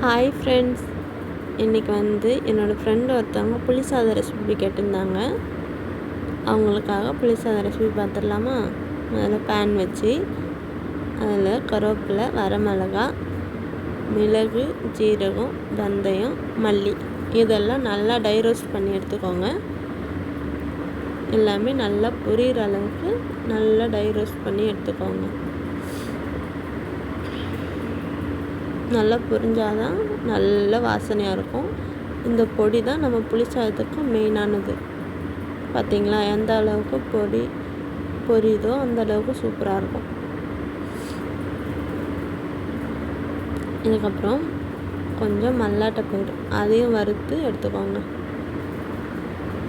Hi friends, இன்றைக்கி என்னோடய friend ஒருத்தவங்க புளி சாதம் ரெசிபி கேட்டிருந்தாங்க. அவங்களுக்காக புளி சாதம் ரெசிபி பார்த்துடலாமா? முதல்ல பேன் வச்சு அதில் கருவேப்பிலை, வரமிளகாய், மிளகு, ஜீரகம், வெந்தயம், மல்லி இதெல்லாம் நல்லா ட்ரை ரோஸ்ட் பண்ணி எடுத்துக்கோங்க. எல்லாமே நல்லா பொரியிற அளவுக்கு நல்லா ட்ரை ரோஸ்ட் பண்ணி எடுத்துக்கோங்க. நல்லா பொரிஞ்சாதான் நல்ல வாசனையாக இருக்கும். இந்த பொடி தான் நம்ம புளி சாதத்துக்கு மெயினானது. பார்த்திங்களா, எந்த அளவுக்கு பொடி பொரியுதோ அந்த அளவுக்கு சூப்பராக இருக்கும். இதுக்கப்புறம் கொஞ்சம் மல்லாட்டை பயிர் அதையும் வறுத்து எடுத்துக்கோங்க.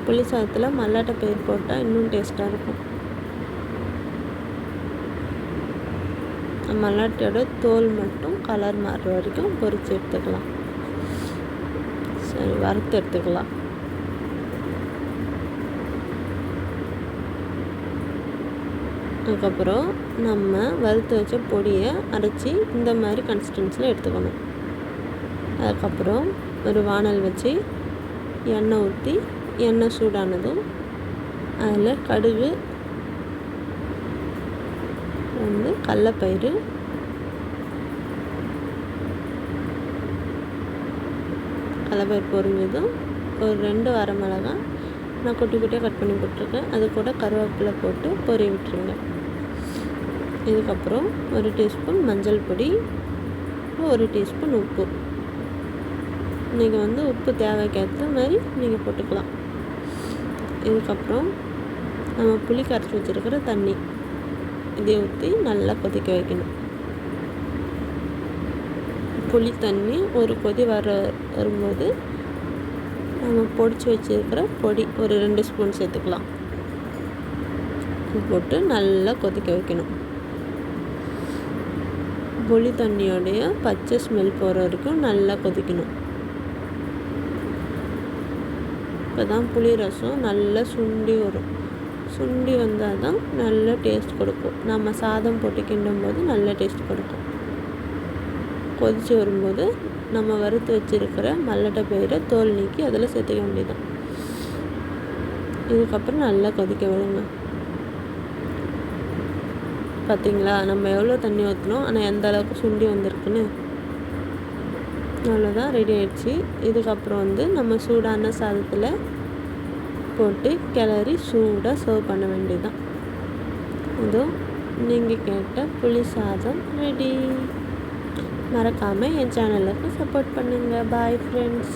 புளி சாதத்தில் மல்லாட்டை பயிர் போட்டால் இன்னும் டேஸ்ட்டாக இருக்கும். மல்லாட்டையோட தோல் மட்டும் கலர் மாறுற வரைக்கும் பொரித்து எடுத்துக்கலாம். சரி, வறுத்து எடுத்துக்கலாம். அதுக்கப்புறம் நம்ம வறுத்து வச்ச பொடியை அரைச்சி இந்த மாதிரி கன்சிஸ்டன்சியில் எடுத்துக்கணும். அதுக்கப்புறம் ஒரு வானல் வச்சு எண்ணெய் ஊற்றி எண்ணெய் சூடானதும் அதில் கடுகு, கடலைப்பயிறு, கடலைப்பயிறு பொரிஞ்சதும் ஒரு 2 வரமிளகாய் நான் குட்டி குட்டியாக கட் பண்ணி போட்டிருக்கேன். அது கூட கருவேப்பிலை போட்டு பொரிய விட்டுருங்க. இதுக்கப்புறம் 1 டீஸ்பூன் மஞ்சள் பொடி, 1 டீஸ்பூன் உப்பு. நீங்கள் உப்பு தேவைக்கேற்ற மாதிரி நீங்கள் போட்டுக்கலாம். இதுக்கப்புறம் நம்ம புளி கரைச்சி வச்சுருக்கிற தண்ணி இதை ஊற்றி நல்லா கொதிக்க வைக்கணும். புளி தண்ணி ஒரு கொதி வரும்போது நம்ம பொடிச்சு வச்சுருக்கிற பொடி ஒரு 2 ஸ்பூன் சேர்த்துக்கலாம். போட்டு நல்லா கொதிக்க வைக்கணும். புளி தண்ணியோடைய பச்சை ஸ்மெல் போகிற வரைக்கும் நல்லா கொதிக்கணும். இப்போ தான் புளி ரசம் நல்லா சுண்டி வரும். சுண்டி வந்தால் தான் நல்ல டேஸ்ட் கொடுக்கும். நம்ம சாதம் போட்டு கிண்டும் போது நல்ல டேஸ்ட் கொடுக்கும். கொதித்து வரும்போது நம்ம வறுத்து வச்சுருக்கிற மல்லாட்டை பயிரை தோல் நீக்கி அதில் சேர்த்துக்க வேண்டியதான். இதுக்கப்புறம் நல்லா கொதிக்க விடுங்க. பார்த்திங்களா, நம்ம எவ்வளோ தண்ணி ஊற்றணும், ஆனால் எந்த அளவுக்கு சுண்டி வந்திருக்குன்னு. அவ்வளோதான், ரெடி ஆயிடுச்சு. இதுக்கப்புறம் நம்ம சூடான சாதத்தில் போட்டு கிளறி சூடாக சர்வ் பண்ண வேண்டியதுதான். இதோ நீங்கள் கேட்ட புளி சாதம் ரெடி. மறக்காமல் என் சேனலுக்கு சப்போர்ட் பண்ணுங்கள். Bye friends.